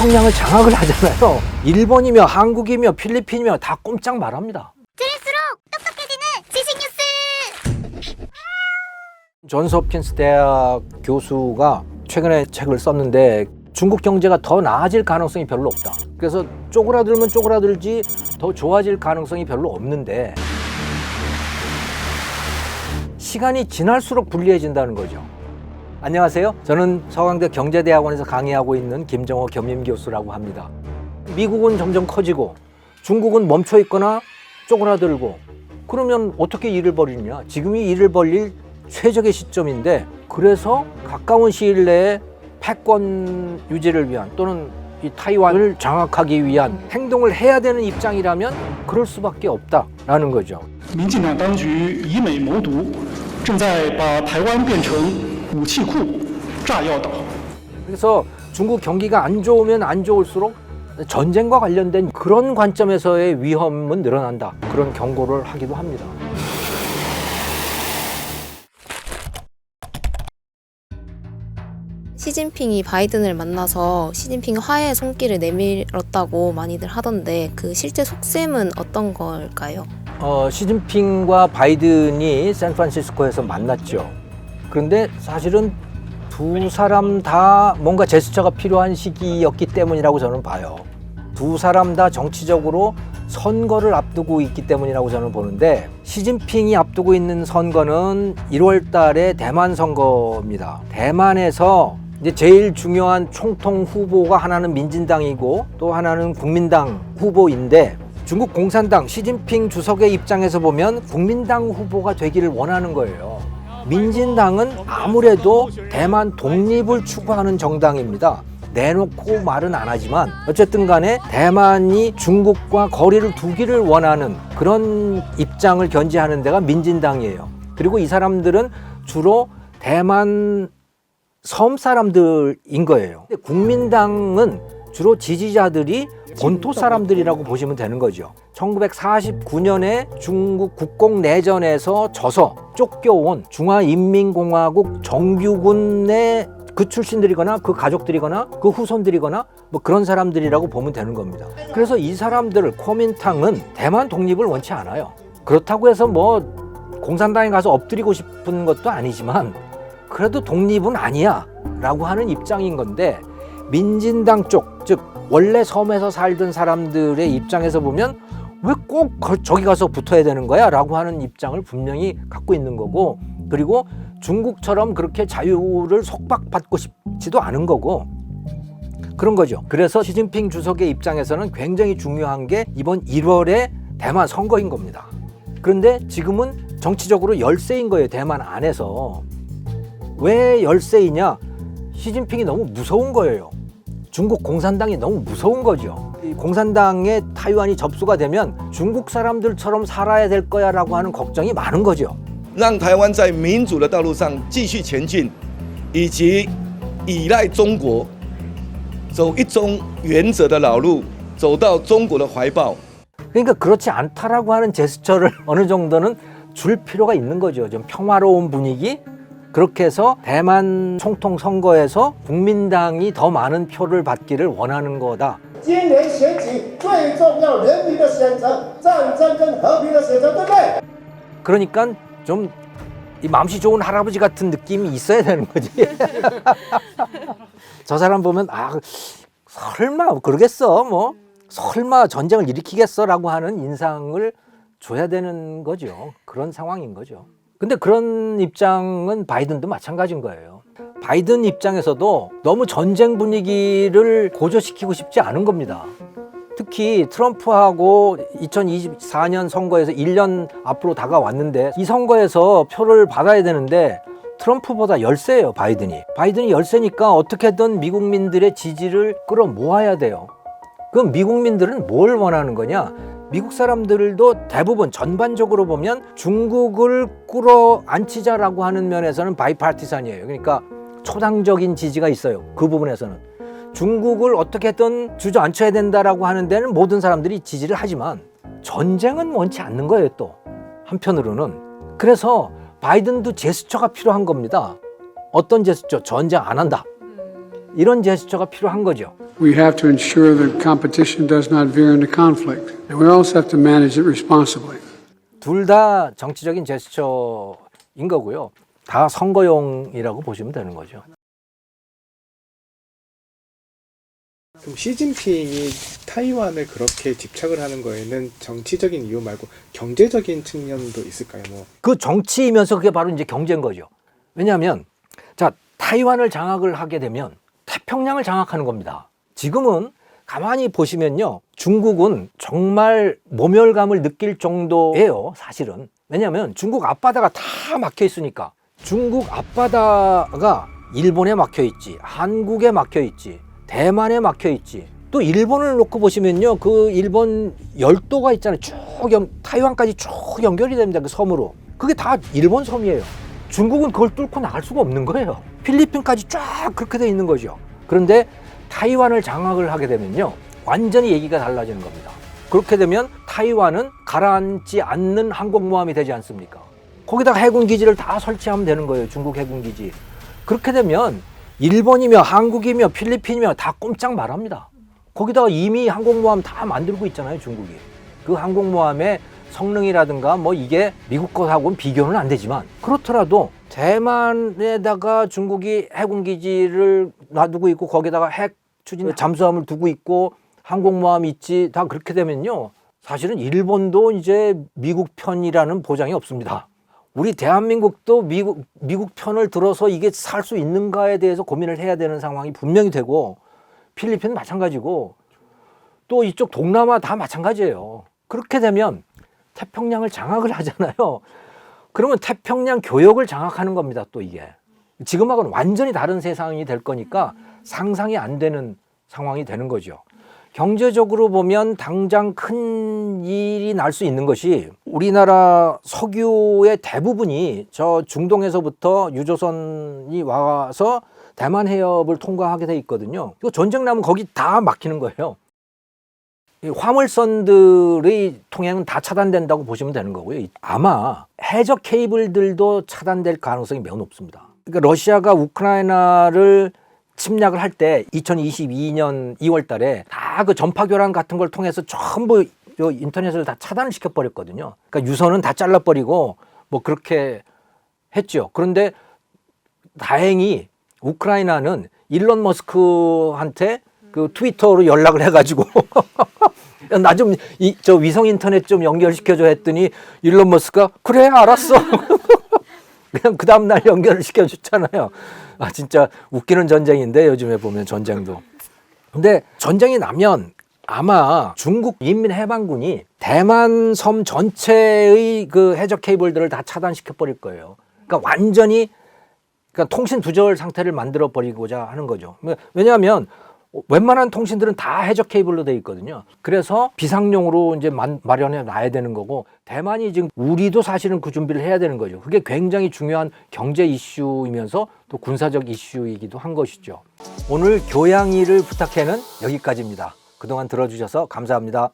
평양을 장악을 하잖아요. 일본이며 한국이며 필리핀이며 다 꼼짝 말합니다. 들을수록 똑똑해지는 지식 뉴스. 존스 홉킨스 대학 교수가 최근에 책을 썼는데 중국 경제가 더 나아질 가능성이 별로 없다. 그래서 쪼그라들면 쪼그라들지 더 좋아질 가능성이 별로 없는데 시간이 지날수록 불리해진다는 거죠. 안녕하세요. 저는 서강대 경제대학원에서 강의하고 있는 김정호 겸임교수라고 합니다. 미국은 점점 커지고 중국은 멈춰 있거나 쪼그라들고 그러면 어떻게 일을 벌이느냐? 지금이 일을 벌릴 최적의 시점인데 그래서 가까운 시일 내에 패권 유지를 위한 또는 이 타이완을 장악하기 위한 행동을 해야 되는 입장이라면 그럴 수밖에 없다라는 거죠. 民进党当局以美谋独，正在把台湾变成武器库、炸药岛。 그래서 중국 경기가 안 좋으면 안 좋을수록 전쟁과 관련된 그런 관점에서의 위험은 늘어난다. 그런 경고를 하기도 합니다. 시진핑이 바이든을 만나서 시진핑 화해의 손길을 내밀었다고 많이들 하던데 그 실제 속셈은 어떤 걸까요? 시진핑과 바이든이 샌프란시스코에서 만났죠. 그런데 사실은 두 사람 다 뭔가 제스처가 필요한 시기였기 때문이라고 저는 봐요. 두 사람 다 정치적으로 선거를 앞두고 있기 때문이라고 저는 보는데 시진핑이 앞두고 있는 선거는 1월 달에 대만 선거입니다. 대만에서 이제 제일 중요한 총통 후보가 하나는 민진당이고 또 하나는 국민당 후보인데 중국 공산당 시진핑 주석의 입장에서 보면 국민당 후보가 되기를 원하는 거예요. 민진당은 아무래도 대만 독립을 추구하는 정당입니다. 내놓고 말은 안 하지만 어쨌든 간에 대만이 중국과 거리를 두기를 원하는 그런 입장을 견지하는 데가 민진당이에요. 그리고 이 사람들은 주로 대만 섬 사람들인 거예요. 근데 국민당은 주로 지지자들이 본토 사람들이라고 보시면 되는 거죠. 1949년에 중국 국공내전에서 져서 쫓겨온 중화인민공화국 정규군의 그 출신들이거나 그 가족들이거나 그 후손들이거나 뭐 그런 사람들이라고 보면 되는 겁니다. 그래서 이 사람들 코민탕은 대만 독립을 원치 않아요. 그렇다고 해서 뭐 공산당에 가서 엎드리고 싶은 것도 아니지만 그래도 독립은 아니야 라고 하는 입장인 건데 민진당 쪽, 즉 원래 섬에서 살던 사람들의 입장에서 보면 왜 꼭 저기 가서 붙어야 되는 거야 라고 하는 입장을 분명히 갖고 있는 거고 그리고 중국처럼 그렇게 자유를 속박받고 싶지도 않은 거고 그런 거죠. 그래서 시진핑 주석의 입장에서는 굉장히 중요한 게 이번 1월에 대만 선거인 겁니다. 그런데 지금은 정치적으로 열세인 거예요. 대만 안에서. 왜 열세이냐? 시진핑이 너무 무서운 거예요. 중국 공산당이 너무 무서운 거죠. 이 공산당에 타이완이 접수가 되면 중국 사람들처럼 살아야 될 거야 라고 하는 걱정이 많은 거죠. 让台湾在民主的道路上继续前进，以及依赖中国，走一中原则的老路，走到中国的怀抱。 그러니까 그렇지 않다라고 하는 제스처를 어느 정도는 줄 필요가 있는 거죠. 좀 평화로운 분위기. 그렇게 해서 대만 총통 선거에서 국민당이 더 많은 표를 받기를 원하는 거다. 今年选举最重要人民的选择，战争跟和平的选择，对不对？ 그러니까 좀 이 맘씨 좋은 할아버지 같은 느낌이 있어야 되는 거지. 저 사람 보면 설마 그러겠어 뭐 설마 전쟁을 일으키겠어라고 하는 인상을 줘야 되는 거죠. 그런 상황인 거죠. 근데 그런 입장은 바이든도 마찬가지인 거예요. 바이든 입장에서도 너무 전쟁 분위기를 고조시키고 싶지 않은 겁니다. 특히 트럼프하고 2024년 선거에서 1년 앞으로 다가왔는데 이 선거에서 표를 받아야 되는데 트럼프보다 열세예요, 바이든이. 바이든이 열세니까 어떻게든 미국민들의 지지를 끌어모아야 돼요. 그럼 미국민들은 뭘 원하는 거냐? 미국 사람들도 대부분 전반적으로 보면 중국을 끌어안치자라고 하는 면에서는 바이파티산이에요. 그러니까 초당적인 지지가 있어요. 그 부분에서는. 중국을 어떻게든 주저앉혀야 된다라고 하는 데는 모든 사람들이 지지를 하지만 전쟁은 원치 않는 거예요, 또. 한편으로는. 그래서 바이든도 제스처가 필요한 겁니다. 어떤 제스처? 전쟁 안 한다. 이런 제스처가 필요한 거죠. We have to ensure that competition does not veer into conflict. And we also have to manage it responsibly. 둘 다 정치적인 제스처인 거고요. 다 선거용이라고 보시면 되는 거죠. 그럼 시진핑이 타이완을 그렇게 집착을 하는 거에는 정치적인 이유 말고 경제적인 측면도 있을까요? 뭐 그 정치이면서 그게 바로 이제 경제인 거죠. 왜냐하면 자 타이완을 장악을 하게 되면 태평양을 장악하는 겁니다. 지금은 가만히 보시면요, 중국은 정말 모멸감을 느낄 정도예요, 사실은. 왜냐하면 중국 앞바다가 다 막혀 있으니까. 중국 앞바다가 일본에 막혀 있지, 한국에 막혀 있지, 대만에 막혀 있지. 또 일본을 놓고 보시면요, 그 일본 열도가 있잖아요. 쭉 타이완까지 쭉 연결이 됩니다, 그 섬으로. 그게 다 일본 섬이에요. 중국은 그걸 뚫고 나갈 수가 없는 거예요. 필리핀까지 쫙 그렇게 돼 있는 거죠. 그런데 타이완을 장악을 하게 되면요, 완전히 얘기가 달라지는 겁니다. 그렇게 되면 타이완은 가라앉지 않는 항공모함이 되지 않습니까? 거기다가 해군기지를 다 설치하면 되는 거예요, 중국 해군기지. 그렇게 되면 일본이며 한국이며 필리핀이며 다 꼼짝 말합니다. 거기다가 이미 항공모함 다 만들고 있잖아요, 중국이. 그 항공모함의 성능이라든가 뭐 이게 미국 것하고는 비교는 안 되지만, 그렇더라도 대만에다가 중국이 해군기지를 놔두고 있고 거기다가 핵 추진 잠수함을 두고 있고 항공모함이 있지, 다 그렇게 되면요, 사실은 일본도 이제 미국 편이라는 보장이 없습니다. 우리 대한민국도 미국 편을 들어서 이게 살 수 있는가에 대해서 고민을 해야 되는 상황이 분명히 되고, 필리핀 마찬가지고 또 이쪽 동남아 다 마찬가지예요. 그렇게 되면 태평양을 장악을 하잖아요. 그러면 태평양 교역을 장악하는 겁니다, 또 이게. 지금하고는 완전히 다른 세상이 될 거니까 상상이 안 되는 상황이 되는 거죠. 경제적으로 보면 당장 큰 일이 날 수 있는 것이, 우리나라 석유의 대부분이 저 중동에서부터 유조선이 와서 대만 해협을 통과하게 돼 있거든요. 이거 전쟁 나면 거기 다 막히는 거예요. 화물선들의 통행은 다 차단된다고 보시면 되는 거고요. 아마 해적 케이블들도 차단될 가능성이 매우 높습니다. 그러니까 러시아가 우크라이나를 침략을 할 때 2022년 2월 달에 다 그 전파 교란 같은 걸 통해서 전부 인터넷을 다 차단을 시켜버렸거든요. 그러니까 유선은 다 잘라버리고 뭐 그렇게 했죠. 그런데 다행히 우크라이나는 일론 머스크한테 그 트위터로 연락을 해가지고 나 좀 저 위성 인터넷 좀 연결시켜줘 했더니 일론 머스크가 그래 알았어. 그냥 그 다음날 연결을 시켜줬잖아요. 아 진짜 웃기는 전쟁인데, 요즘에 보면 전쟁도. 근데 전쟁이 나면 아마 중국 인민해방군이 대만 섬 전체의 그 해적 케이블들을 다 차단시켜 버릴 거예요. 그러니까 완전히, 그러니까 통신 두절 상태를 만들어 버리고자 하는 거죠. 왜냐하면 웬만한 통신들은 다 해적 케이블로 돼 있거든요. 그래서 비상용으로 이제 마련해 놔야 되는 거고, 대만이 지금, 우리도 사실은 그 준비를 해야 되는 거죠. 그게 굉장히 중요한 경제 이슈이면서 또 군사적 이슈이기도 한 것이죠. 오늘 교양이를 부탁해는 여기까지입니다. 그동안 들어주셔서 감사합니다.